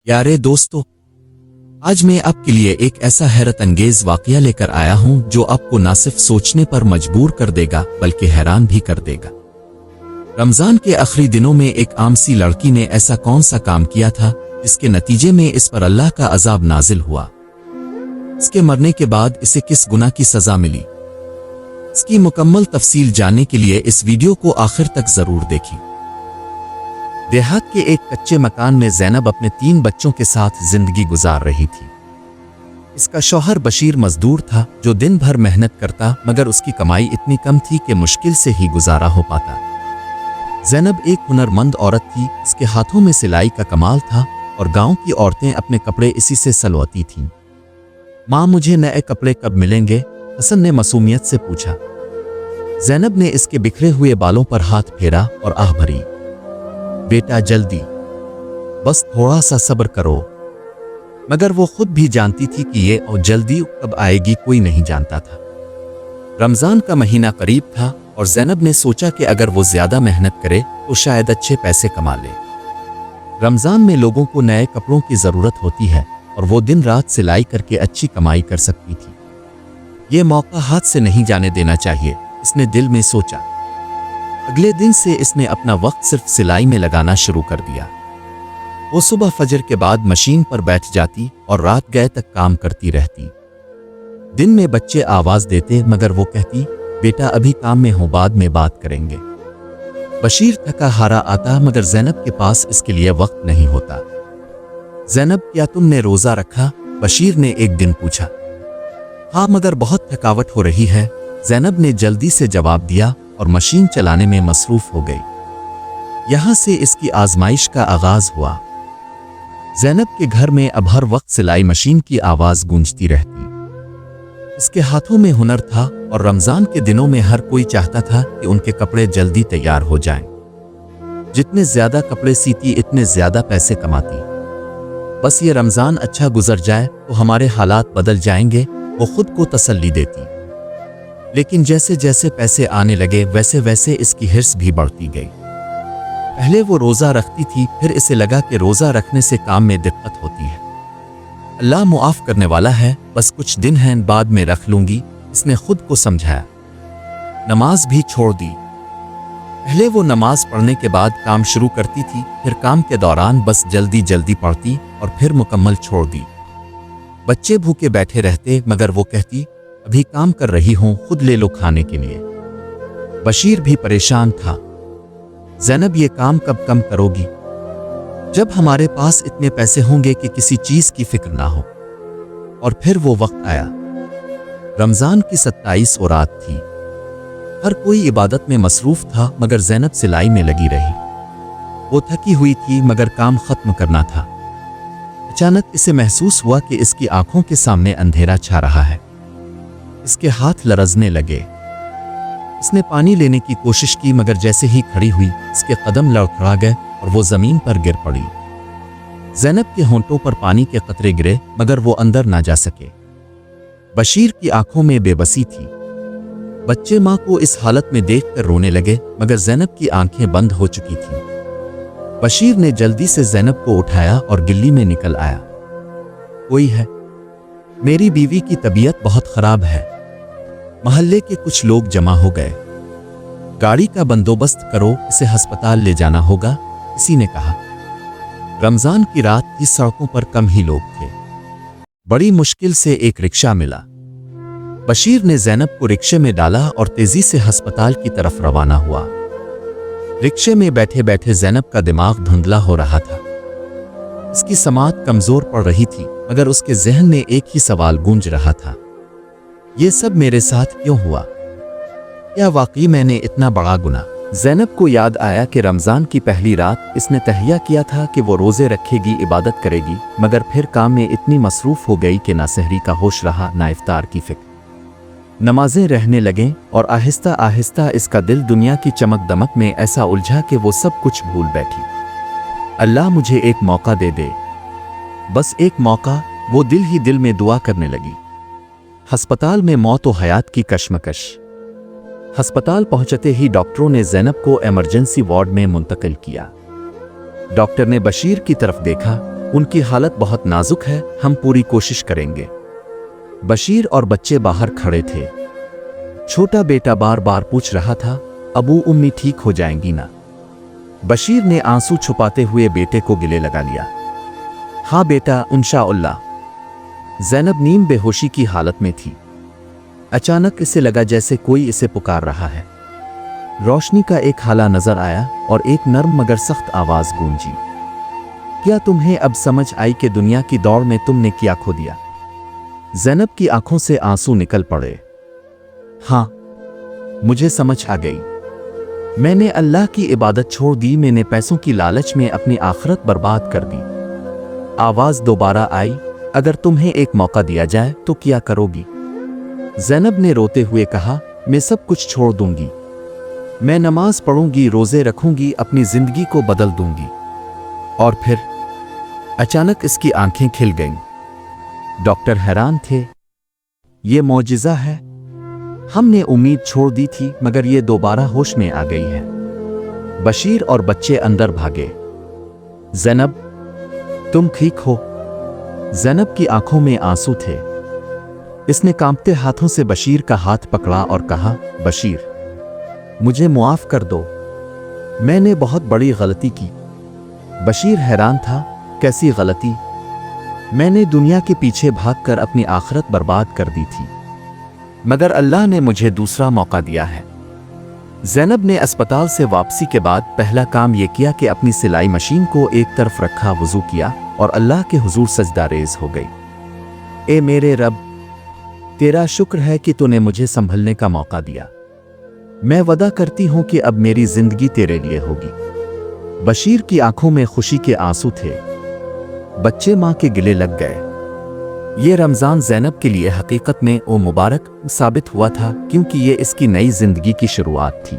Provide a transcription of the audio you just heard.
प्यारे दोस्तों, आज मैं आपके लिए एक ऐसा हैरत अंगेज वाकया लेकर आया हूं जो आपको न सिर्फ सोचने पर मजबूर कर देगा बल्कि हैरान भी कर देगा। रमजान के आखिरी दिनों में एक आम सी लड़की ने ऐसा कौन सा काम किया था जिसके नतीजे में इस पर अल्लाह का अजाब नाजिल हुआ। इसके मरने के बाद इसे किस गुनाह की सजा मिली, इसकी मुकम्मल तफसील जानने के लिए इस वीडियो को आखिर तक जरूर देखें। देहात के एक कच्चे मकान में ज़ैनब अपने 3 बच्चों के साथ जिंदगी गुजार रही थी। इसका शौहर बशीर मजदूर था जो दिन भर मेहनत करता, मगर उसकी कमाई इतनी कम थी कि मुश्किल से ही गुजारा हो पाता। ज़ैनब एक हुनरमंद औरत थी, इसके हाथों में सिलाई का कमाल था और गांव की औरतें अपने कपड़े इसी से सलवाती थीं। माँ, मुझे नए कपड़े कब मिलेंगे? हसन ने मासूमियत से पूछा। ज़ैनब ने इसके बिखरे हुए बालों पर हाथ फेरा और आह भरी, बेटा जल्दी, बस थोड़ा सा सब्र करो। मगर वो खुद भी जानती थी कि ये और जल्दी कब आएगी कोई नहीं जानता था। रमजान का महीना करीब था और ज़ैनब ने सोचा कि अगर वो ज्यादा मेहनत करे तो शायद अच्छे पैसे कमा ले। रमजान में लोगों को नए कपड़ों की जरूरत होती है और वो दिन रात सिलाई करके अच्छी कमाई कर सकती थी। ये मौका हाथ से नहीं जाने देना चाहिए, इसने दिल में सोचा। अगले दिन से इसने अपना वक्त सिर्फ सिलाई में लगाना शुरू कर दिया। वो सुबह फजर के बाद मशीन पर बैठ जाती और रात गए तक काम करती रहती। दिन में बच्चे आवाज देते मगर वो कहती, बेटा अभी काम में हो, बाद में बात करेंगे। बशीर थका हारा आता मगर ज़ैनब के पास इसके लिए वक्त नहीं होता। ज़ैनब, क्या तुमने रोजा रखा? बशीर ने एक दिन पूछा। हाँ, मगर बहुत थकावट हो रही है, ज़ैनब ने जल्दी से जवाब दिया और मशीन चलाने में मसरूफ हो गई। यहां से इसकी आजमाइश का आगाज हुआ। ज़ैनब के घर में अब हर वक्त सिलाई मशीन की आवाज गूंजती रहती। इसके हाथों में हुनर था और रमजान के दिनों में हर कोई चाहता था कि उनके कपड़े जल्दी तैयार हो जाएं। जितने ज्यादा कपड़े सीती इतने ज्यादा पैसे कमाती। बस ये रमजान अच्छा गुजर जाए तो हमारे हालात बदल जाएंगे, वो खुद को तसल्ली देती। लेकिन जैसे जैसे पैसे आने लगे वैसे वैसे इसकी हिर्स भी बढ़ती गई। पहले वो रोजा रखती थी, फिर इसे लगा कि रोजा रखने से काम में दिक्कत होती है। अल्लाह मुआफ करने वाला है, बस कुछ दिन हैं, बाद में रख लूंगी, इसने खुद को समझाया। नमाज भी छोड़ दी। पहले वो नमाज पढ़ने के बाद काम शुरू करती थी, फिर काम के दौरान बस जल्दी जल्दी पढ़ती और फिर मुकम्मल छोड़ दी। बच्चे भूखे बैठे रहते मगर वो कहती, अभी काम कर रही हूं, खुद ले लो खाने के लिए। बशीर भी परेशान था। ज़ैनब, ये काम कब कम करोगी? जब हमारे पास इतने पैसे होंगे कि किसी चीज की फिक्र ना हो। और फिर वो वक्त आया। रमजान की 27 रात थी। हर कोई इबादत में मसरूफ था मगर ज़ैनब सिलाई में लगी रही। वो थकी हुई थी मगर काम खत्म करना था। अचानक इसे महसूस हुआ कि इसकी आंखों के सामने अंधेरा छा रहा है। इसके हाथ लरजने लगे। इसने पानी लेने की कोशिश की मगर जैसे ही खड़ी हुई इसके कदम लड़खड़ा गए और वो जमीन पर गिर पड़ी। ज़ैनब के होंठों पर पानी के कतरे गिरे मगर वो अंदर ना जा सके। बशीर की आंखों में बेबसी थी। बच्चे मां को इस हालत में देखकर रोने लगे मगर ज़ैनब की आंखें बंद हो चुकी थीं। बशीर ने जल्दी से ज़ैनब को उठाया और गिल्ली में निकल आया। कोई है? मेरी बीवी की तबीयत बहुत खराब है। मोहल्ले के कुछ लोग जमा हो गए। गाड़ी का बंदोबस्त करो, इसे अस्पताल ले जाना होगा, किसी ने कहा। रमजान की रात थी, सड़कों पर कम ही लोग थे। बड़ी मुश्किल से एक रिक्शा मिला। बशीर ने ज़ैनब को रिक्शे में डाला और तेजी से अस्पताल की तरफ रवाना हुआ। रिक्शे में बैठे बैठे ज़ैनब का दिमाग धुंधला हो रहा था। इसकी समाअत कमजोर पड़ रही थी मगर उसके जहन में एक ही सवाल गूंज रहा था, ये सब मेरे साथ क्यों हुआ? क्या वाकई मैंने इतना बड़ा गुनाह? ज़ैनब को याद आया कि रमजान की पहली रात इसने तहैया किया था कि वो रोजे रखेगी, इबादत करेगी, मगर फिर काम में इतनी मसरूफ हो गई कि ना सहरी का होश रहा ना इफ्तार की फिक्र। नमाजें रहने लगें और आहिस्ता आहिस्ता इसका दिल दुनिया की चमक दमक में ऐसा उलझा कि वो सब कुछ भूल बैठी। अल्लाह मुझे एक मौका दे दे, बस एक मौका, वो दिल ही दिल में दुआ करने लगी। अस्पताल में मौत व हयात की कशमकश। अस्पताल पहुंचते ही डॉक्टरों ने ज़ैनब को इमरजेंसी वार्ड में मुंतकिल किया। डॉक्टर ने बशीर की तरफ देखा, ان کی حالت بہت نازک ہے، ہم پوری کوشش کریں گے۔ بشیر اور بچے باہر کھڑے تھے۔ چھوٹا بیٹا بار بار پوچھ رہا تھا، ابو امی ٹھیک ہو جائیں گی نا؟ بشیر نے آنسو چھپاتے ہوئے بیٹے کو گلے لگا لیا۔ ہاں بیٹا، انشاءاللہ۔ زینب نیم بے ہوشی کی حالت میں تھی۔ اچانک اسے لگا جیسے کوئی اسے پکار رہا ہے۔ روشنی کا ایک ہالہ نظر آیا اور ایک نرم مگر سخت آواز گونجی۔ کیا تمہیں اب سمجھ آئی کہ دنیا کی دوڑ میں تم نے کیا کھو دیا؟ زینب کی آنکھوں سے آنسو نکل پڑے۔ ہاں، مجھے سمجھ آ گئی۔ میں نے اللہ کی عبادت چھوڑ دی، میں نے پیسوں کی لالچ میں اپنی آخرت برباد کر دی۔ آواز دوبارہ آئی، اگر تمہیں ایک موقع دیا جائے تو کیا کرو گی؟ زینب نے روتے ہوئے کہا، میں سب کچھ چھوڑ دوں گی۔ میں نماز پڑھوں گی، روزے رکھوں گی، اپنی زندگی کو بدل دوں گی۔ اور پھر اچانک اس کی آنکھیں کھل گئیں۔ ڈاکٹر حیران تھے۔ یہ معجزہ ہے۔ ہم نے امید چھوڑ دی تھی مگر یہ دوبارہ ہوش میں آ گئی ہے۔ بشیر اور بچے اندر بھاگے۔ زینب، تم ٹھیک ہو؟ زینب کی آنکھوں میں آنسو تھے۔ اس نے کانپتے ہاتھوں سے بشیر کا ہاتھ پکڑا اور کہا، بشیر، مجھے معاف کر دو، میں نے بہت بڑی غلطی کی۔ بشیر حیران تھا، کیسی غلطی؟ میں نے دنیا کے پیچھے بھاگ کر اپنی آخرت برباد کر دی تھی، مگر اللہ نے مجھے دوسرا موقع دیا ہے۔ زینب نے اسپتال سے واپسی کے بعد پہلا کام یہ کیا کہ اپنی سلائی مشین کو ایک طرف رکھا، وضو کیا اور اللہ کے حضور سجدہ ریز ہو گئی۔ اے میرے رب، تیرا شکر ہے کہ تو نے مجھے سنبھلنے کا موقع دیا۔ میں وعدہ کرتی ہوں کہ اب میری زندگی تیرے لیے ہوگی۔ بشیر کی آنکھوں میں خوشی کے آنسو تھے۔ بچے ماں کے گلے لگ گئے۔ یہ رمضان زینب کے لیے حقیقت میں مبارک ثابت ہوا تھا، کیونکہ یہ اس کی نئی زندگی کی شروعات تھی۔